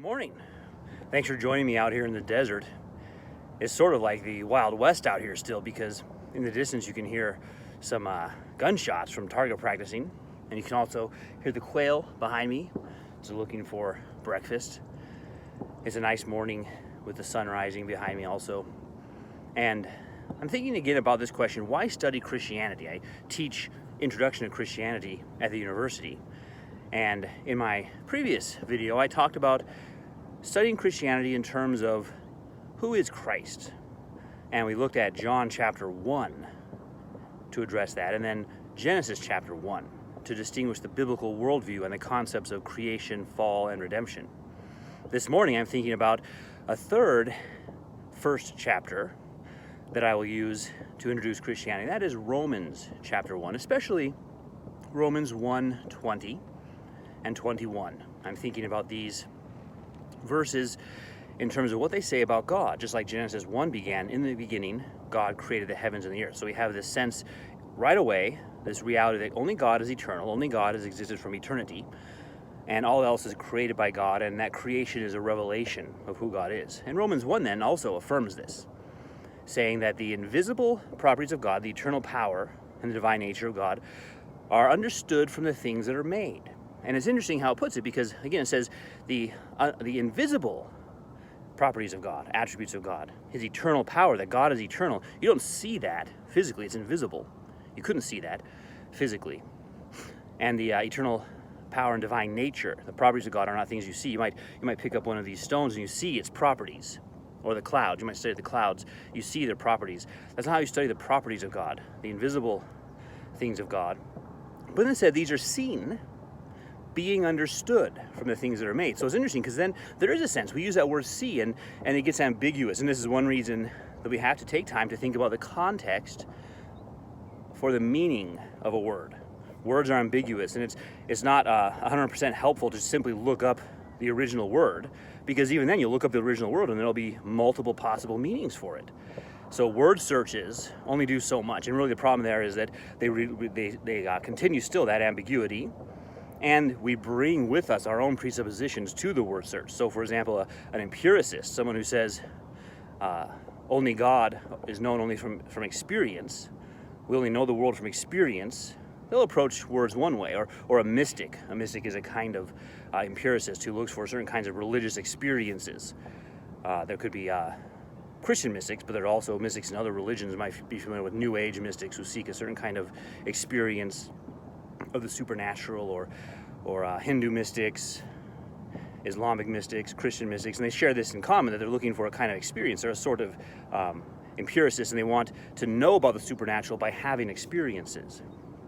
Good morning. Thanks for joining me out here in the desert. It's sort of like the Wild West out here still, because in the distance you can hear some gunshots from target practicing, and you can also hear the quail behind me. It's looking for breakfast. It's a nice morning with the sun rising behind me also. And I'm thinking again about this question: why study Christianity? I teach Introduction to Christianity at the university. And in my previous video, I talked about studying Christianity in terms of who is Christ. And we looked at John chapter 1 to address that, and then Genesis chapter 1 to distinguish the biblical worldview and the concepts of creation, fall, and redemption. This morning, I'm thinking about a first chapter that I will use to introduce Christianity. That is Romans chapter 1, especially Romans 1:20 and 21. I'm thinking about these verses in terms of what they say about God. Just like Genesis 1 began, in the beginning, God created the heavens and the earth. So we have this sense right away, this reality that only God is eternal, only God has existed from eternity, and all else is created by God, and that creation is a revelation of who God is. And Romans 1 then also affirms this, saying that the invisible properties of God, the eternal power and the divine nature of God, are understood from the things that are made. And it's interesting how it puts it, because again it says the invisible properties of God, attributes of God, his eternal power, that God is eternal. You don't see that physically, it's invisible. You couldn't see that physically. And the eternal power and divine nature, the properties of God are not things you see. You might pick up one of these stones and you see its properties, or the clouds. You might study the clouds, you see their properties. That's not how you study the properties of God, the invisible things of God. But then it said these are seen, being understood from the things that are made. So it's interesting, because then there is a sense, we use that word see, and it gets ambiguous. And this is one reason that we have to take time to think about the context for the meaning of a word. Words are ambiguous, and it's not 100% helpful to simply look up the original word, because even then you'll look up the original word and there'll be multiple possible meanings for it. So word searches only do so much, and really the problem there is that they continue still that ambiguity. And we bring with us our own presuppositions to the word search. So, for example, an empiricist, someone who says only God is known only from experience, we only know the world from experience, they'll approach words one way. Or a mystic. A mystic is a kind of empiricist who looks for certain kinds of religious experiences. There could be Christian mystics, but there are also mystics in other religions. You might be familiar with New Age mystics who seek a certain kind of experience of the supernatural, or Hindu mystics, Islamic mystics, Christian mystics, and they share this in common, that they're looking for a kind of experience. They're a sort of empiricists, and they want to know about the supernatural by having experiences.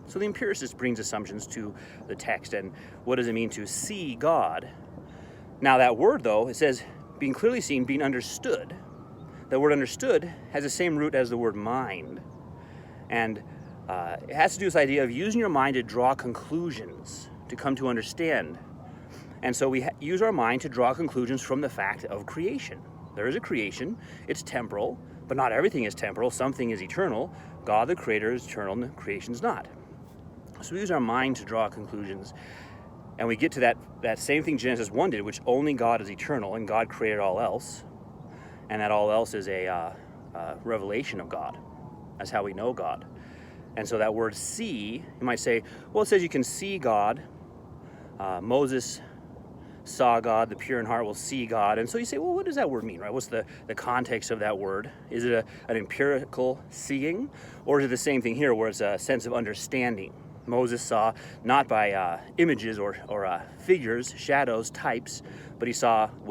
So the empiricist brings assumptions to the text, and what does it mean to see God? Now that word, though, it says being clearly seen, being understood. That word understood has the same root as the word mind, and it has to do with this idea of using your mind to draw conclusions, to come to understand. And so we use our mind to draw conclusions from the fact of creation. There is a creation, it's temporal, but not everything is temporal. Something is eternal. God the Creator is eternal, and creation is not. So we use our mind to draw conclusions, and we get to that same thing Genesis 1 did, which only God is eternal, and God created all else, and that all else is a revelation of God. That's how we know God. And so that word see, you might say, well, it says you can see God. Moses saw God, the pure in heart will see God. And so you say, well, what does that word mean, right? What's the context of that word? Is it an empirical seeing, or is it the same thing here where it's a sense of understanding? Moses saw not by images or figures, shadows, types, but he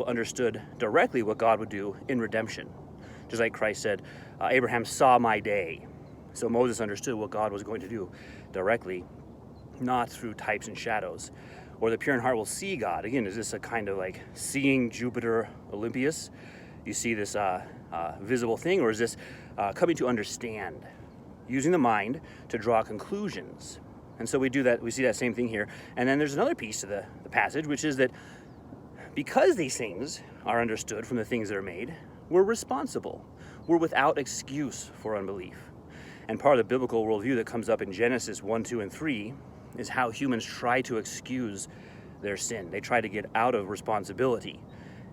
understood directly what God would do in redemption. Just like Christ said, Abraham saw my day. So Moses understood what God was going to do directly, not through types and shadows. Or the pure in heart will see God. Again, is this a kind of like seeing Jupiter Olympius? You see this visible thing, or is this coming to understand? Using the mind to draw conclusions. And so we do that. We see that same thing here. And then there's another piece to the passage, which is that because these things are understood from the things that are made, we're responsible. We're without excuse for unbelief. And part of the biblical worldview that comes up in Genesis 1, 2, and 3 is how humans try to excuse their sin. They try to get out of responsibility.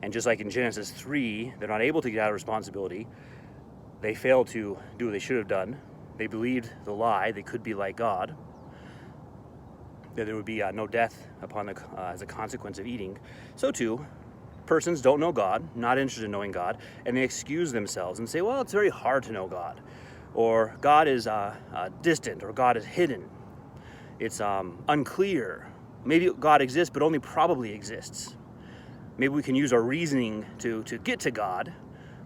And just like in Genesis 3, they're not able to get out of responsibility. They failed to do what they should have done. They believed the lie, they could be like God, that there would be no death upon as a consequence of eating. So too, persons don't know God, not interested in knowing God, and they excuse themselves and say, well, it's very hard to know God, or God is distant, or God is hidden. It's unclear. Maybe God exists, but only probably exists. Maybe we can use our reasoning to get to God,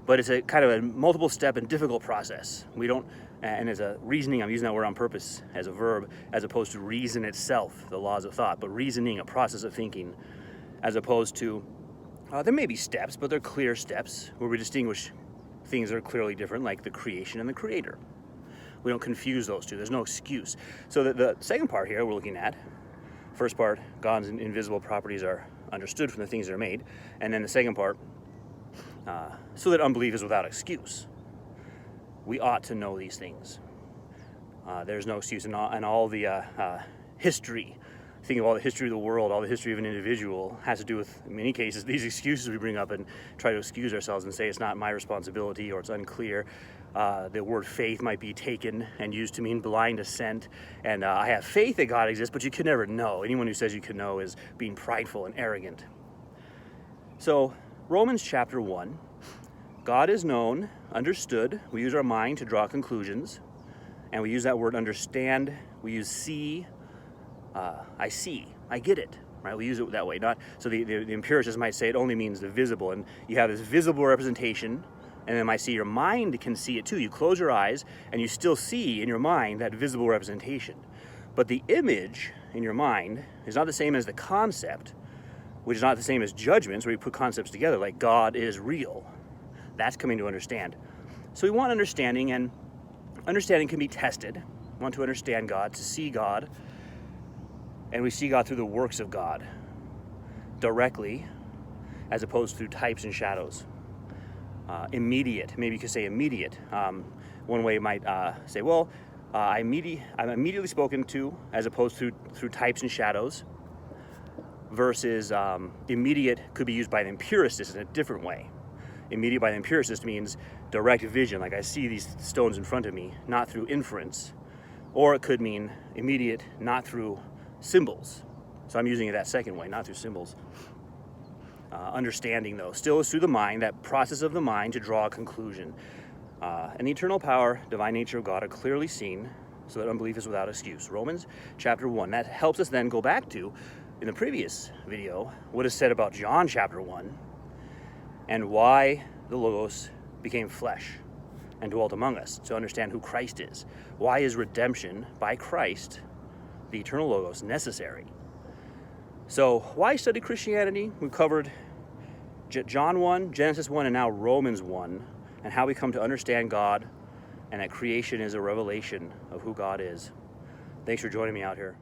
but it's a kind of a multiple step and difficult process. We don't, and as a reasoning, I'm using that word on purpose as a verb, as opposed to reason itself, the laws of thought, but reasoning, a process of thinking, as opposed to, there may be steps, but they're clear steps where we distinguish things that are clearly different, like the creation and the creator. We don't confuse those two. There's no excuse. So the second part here we're looking at, first part, God's invisible properties are understood from the things that are made, and then the second part, so that unbelief is without excuse. We ought to know these things. There's no excuse in all the history. Think of all the history of the world, all the history of an individual has to do with, in many cases, these excuses we bring up and try to excuse ourselves and say it's not my responsibility or it's unclear. The word faith might be taken and used to mean blind assent. And I have faith that God exists, but you could never know. Anyone who says you can know is being prideful and arrogant. So, Romans chapter 1, God is known, understood. We use our mind to draw conclusions. And we use that word understand. We use see. I see, I get it, right? We use it that way. Not so the empiricists might say it only means the visible, and you have this visible representation, and then might see your mind can see it too. You close your eyes, and you still see in your mind that visible representation. But the image in your mind is not the same as the concept, which is not the same as judgments, where you put concepts together, like God is real. That's coming to understand. So we want understanding, and understanding can be tested. We want to understand God, to see God. And we see God through the works of God, directly, as opposed to types and shadows. Immediate, maybe you could say immediate. One way might say, well, I'm immediately spoken to, as opposed to through types and shadows, versus immediate could be used by an empiricist in a different way. Immediate by the empiricist means direct vision, like I see these stones in front of me, not through inference. Or it could mean immediate, not through symbols. So I'm using it that second way, not through symbols. Understanding, though, still is through the mind, that process of the mind to draw a conclusion. And the eternal power, divine nature of God are clearly seen, so that unbelief is without excuse. Romans chapter 1. That helps us then go back to, in the previous video, what is said about John chapter 1, and why the Logos became flesh and dwelt among us, to understand who Christ is. Why is redemption by Christ, the eternal Logos, necessary? So why study Christianity? We've covered John 1, Genesis 1, and now Romans 1, and how we come to understand God, and that creation is a revelation of who God is. Thanks for joining me out here.